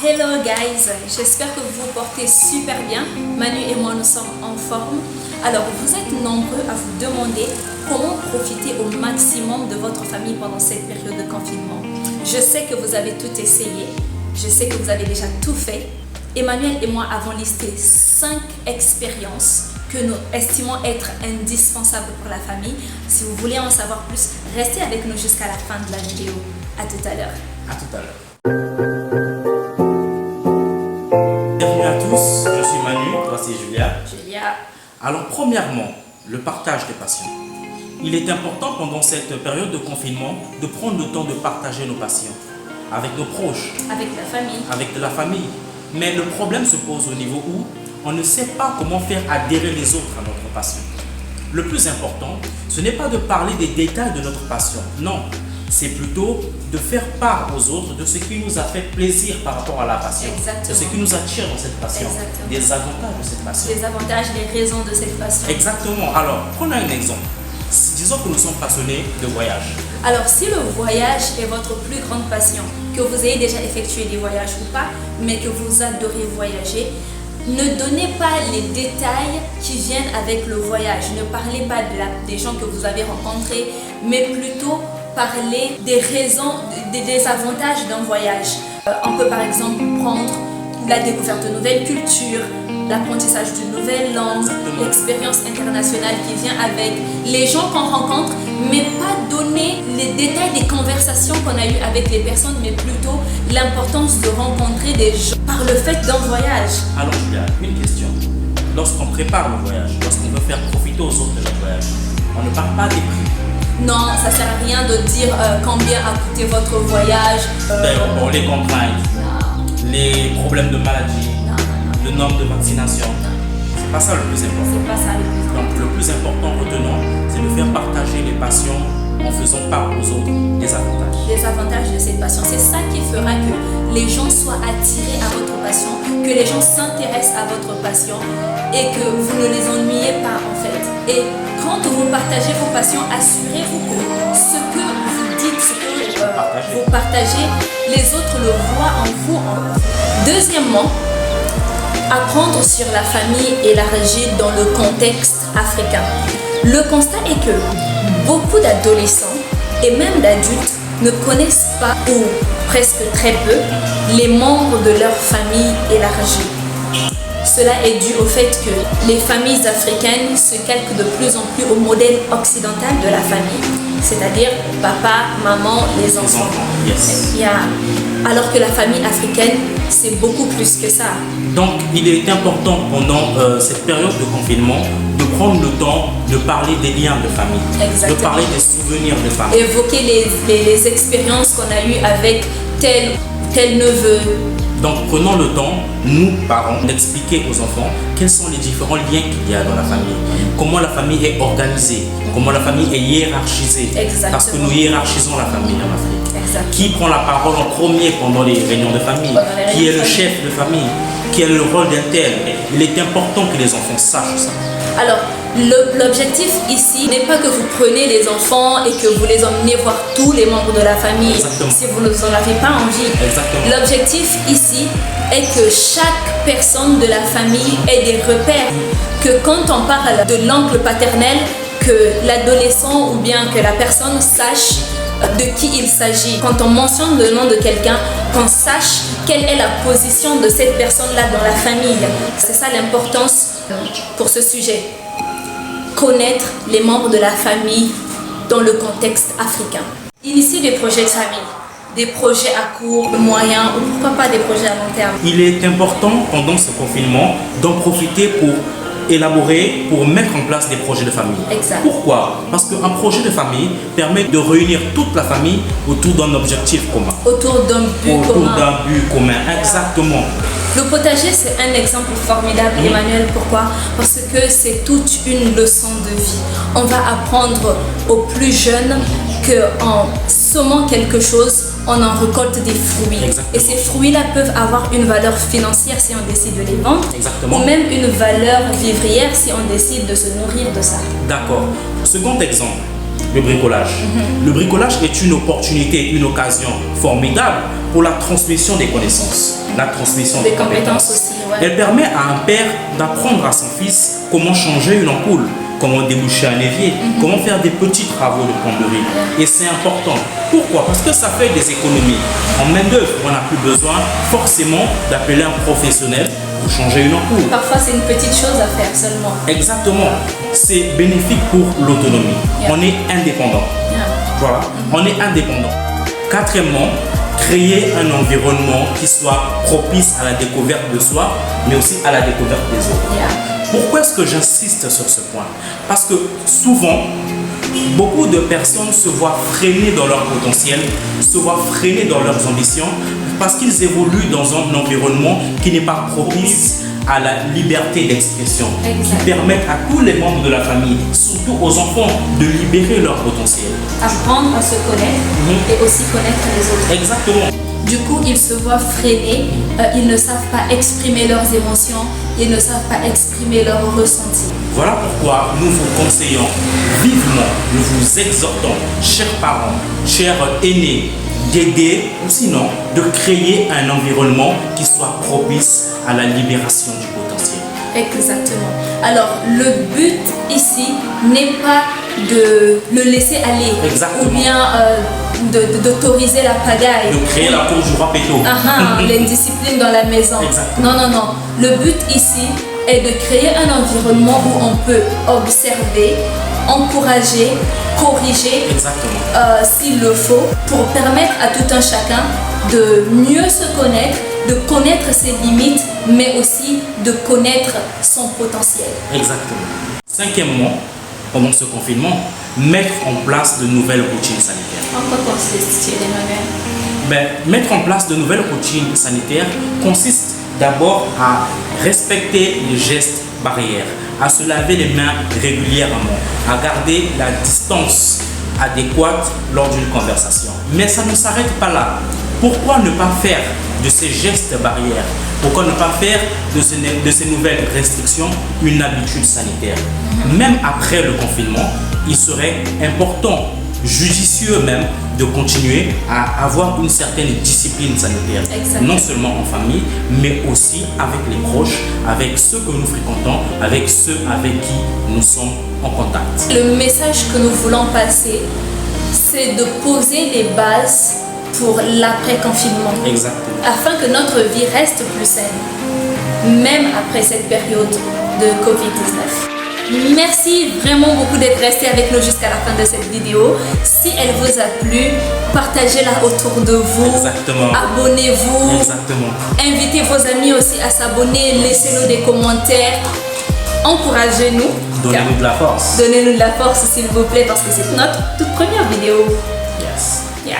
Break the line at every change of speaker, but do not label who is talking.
Hello guys, j'espère que vous vous portez super bien. Manu et moi nous sommes en forme. Alors vous êtes nombreux à vous demander comment profiter au maximum de votre famille pendant cette période de confinement. Je sais que vous avez tout essayé, je sais que vous avez déjà tout fait. Emmanuel et moi avons listé 5 expériences que nous estimons être indispensables pour la famille. Si vous voulez en savoir plus, restez avec nous jusqu'à la fin de la vidéo. À tout à l'heure.
À tout à l'heure. Bienvenue à tous, je suis Manu, toi c'est Julia. Alors premièrement, le partage des passions. Il est important pendant cette période de confinement de prendre le temps de partager nos passions avec nos proches,
avec la famille.
avec de la famille. Mais le problème se pose au niveau où on ne sait pas comment faire adhérer les autres à notre passion. Le plus important, ce n'est pas de parler des détails de notre passion, non. C'est plutôt de faire part aux autres de ce qui nous a fait plaisir par rapport à la passion.
Exactement.
De ce qui nous attire dans cette passion.
Exactement.
Des avantages de cette passion.
Les avantages, les raisons de cette passion.
Exactement. Alors, prenons un exemple. Disons que nous sommes passionnés de voyage.
Alors, si le voyage est votre plus grande passion, que vous ayez déjà effectué des voyages ou pas, mais que vous adorez voyager, ne donnez pas les détails qui viennent avec le voyage. Ne parlez pas des gens que vous avez rencontrés, mais plutôt parler des raisons, des avantages d'un voyage. On peut par exemple prendre la découverte de nouvelles cultures, l'apprentissage d'une nouvelle langue, l'expérience internationale qui vient avec les gens qu'on rencontre, mais pas donner les détails des conversations qu'on a eues avec les personnes, mais plutôt l'importance de rencontrer des gens par le fait d'un voyage.
Alors Julia, une question. Lorsqu'on prépare le voyage, lorsqu'on veut faire profiter aux autres de notre voyage, on ne parle pas des prix.
Non, ça ne sert à rien de dire combien a coûté votre voyage.
Bon, les contraintes, les problèmes de maladie, le nombre de vaccinations. C'est pas ça le plus important.
C'est pas ça le plus important.
Donc le plus important, retenons, c'est de faire partager les passions en faisant part aux autres des avantages.
Les avantages de cette passion, c'est ça qui fera que les gens soient attirés à votre passion, que les gens s'intéressent à votre passion et que vous ne les ennuyez pas en fait. Et quand vous partagez vos passions, assurez-vous que ce que vous dites, ce que vous partagez, les autres le voient en vous. Deuxièmement, apprendre sur la famille élargie dans le contexte africain. Le constat est que beaucoup d'adolescents et même d'adultes ne connaissent pas ou presque très peu les membres de leur famille élargie. Cela est dû au fait que les familles africaines se calquent de plus en plus au modèle occidental de la famille, c'est-à-dire papa, maman, les enfants.
Yes.
Alors que la famille africaine, c'est beaucoup plus que ça.
Donc il est important pendant cette période de confinement de prendre le temps de parler des liens de famille,
Exactement.
de parler des souvenirs de famille.
Évoquer les expériences qu'on a eues avec tel neveu.
Donc prenons le temps, nous parents, d'expliquer aux enfants quels sont les différents liens qu'il y a dans la famille, comment la famille est organisée, comment la famille est hiérarchisée.
Exactement.
Parce que nous hiérarchisons la famille en Afrique.
Exactement.
Qui prend la parole en premier pendant les réunions de famille? Qui est le chef de famille? Quel est le rôle d'un tel? Il est important que les enfants sachent ça.
Alors, l'objectif ici n'est pas que vous prenez les enfants et que vous les emmenez voir tous les membres de la famille.
Exactement.
Si vous n'en avez pas envie.
Exactement.
L'objectif ici est que chaque personne de la famille ait des repères. Que quand on parle de l'oncle paternel, que l'adolescent ou bien que la personne sache de qui il s'agit. Quand on mentionne le nom de quelqu'un, qu'on sache quelle est la position de cette personne-là dans la famille. C'est ça l'importance pour ce sujet. Connaître les membres de la famille dans le contexte africain. Initier des projets de famille, des projets à court, moyen ou pourquoi pas des projets à long terme.
Il est important pendant ce confinement d'en profiter pour élaborer, pour mettre en place des projets de famille.
Exact.
Pourquoi? Parce qu'un projet de famille permet de réunir toute la famille autour d'un objectif commun.
Autour d'un but
Autour
commun.
d'un but commun, exactement.
Le potager, c'est un exemple formidable, Emmanuel. Pourquoi? Parce que c'est toute une leçon de vie. On va apprendre aux plus jeunes qu'en semant quelque chose, on en récolte des fruits.
Exactement.
Et ces fruits-là peuvent avoir une valeur financière si on décide de les vendre.
Exactement.
Ou même une valeur vivrière si on décide de se nourrir de ça.
D'accord. Second exemple, Le bricolage. Le bricolage est une opportunité, une occasion formidable pour la transmission des connaissances, la transmission des compétences
aussi. Ouais.
Elle permet à un père d'apprendre à son fils comment changer une ampoule, comment déboucher un évier, comment faire des petits travaux de plomberie. Et c'est important. Pourquoi? Parce que ça fait des économies. En main-d'œuvre, on n'a plus besoin forcément d'appeler un professionnel pour changer une ampoule.
Parfois, c'est une petite chose à faire seulement.
Exactement. C'est bénéfique pour l'autonomie. On est indépendant. Voilà, on est indépendant. Quatrièmement, créer un environnement qui soit propice à la découverte de soi, mais aussi à la découverte des autres. Pourquoi est-ce que j'insiste sur ce point? Parce que souvent, beaucoup de personnes se voient freiner dans leur potentiel, se voient freiner dans leurs ambitions, parce qu'ils évoluent dans un environnement qui n'est pas propice à la liberté d'expression, qui permettent à tous les membres de la famille, surtout aux enfants, de libérer leur potentiel.
Apprendre à se connaître et aussi connaître les autres.
Exactement.
Du coup, ils se voient freinés, ils ne savent pas exprimer leurs émotions, ils ne savent pas exprimer leurs ressentis.
Voilà pourquoi nous vous conseillons vivement, nous vous exhortons, chers parents, chers aînés, d'aider ou sinon de créer un environnement qui soit propice à la libération du potentiel.
Exactement. Alors, le but ici n'est pas de le laisser aller.
Exactement.
Ou bien d'autoriser la pagaille.
De créer la cour du roi Péto.
L'indiscipline dans la maison.
Exactement.
Non. Le but ici est de créer un environnement où on peut observer, encourager, corriger s'il le faut, pour permettre à tout un chacun de mieux se connaître, de connaître ses limites, mais aussi de connaître son potentiel.
Exactement. Cinquièmement, pendant ce confinement, mettre en place de nouvelles routines sanitaires.
En quoi consiste-t-il, Emmanuel?
Mettre en place de nouvelles routines sanitaires consiste d'abord à respecter les gestes barrières, à se laver les mains régulièrement, à garder la distance adéquate lors d'une conversation. Mais ça ne s'arrête pas là. Pourquoi ne pas faire de ces gestes barrières, pourquoi ne pas faire de ces nouvelles restrictions une habitude sanitaire? Même après le confinement, il serait important, judicieux même, de continuer à avoir une certaine discipline sanitaire. Non seulement en famille, mais aussi avec les proches, avec ceux que nous fréquentons, avec ceux avec qui nous sommes en contact.
Le message que nous voulons passer, c'est de poser les bases pour l'après-confinement.
Exactement.
Afin que notre vie reste plus saine, même après cette période de Covid-19. Merci vraiment beaucoup d'être resté avec nous jusqu'à la fin de cette vidéo. Si elle vous a plu, partagez-la autour de vous.
Exactement.
Abonnez-vous.
Exactement.
Invitez vos amis aussi à s'abonner. Laissez-nous des commentaires. Encouragez-nous.
Donnez-nous de la force.
Donnez-nous de la force, s'il vous plaît, parce que c'est notre toute première vidéo.
Yes.
Yeah.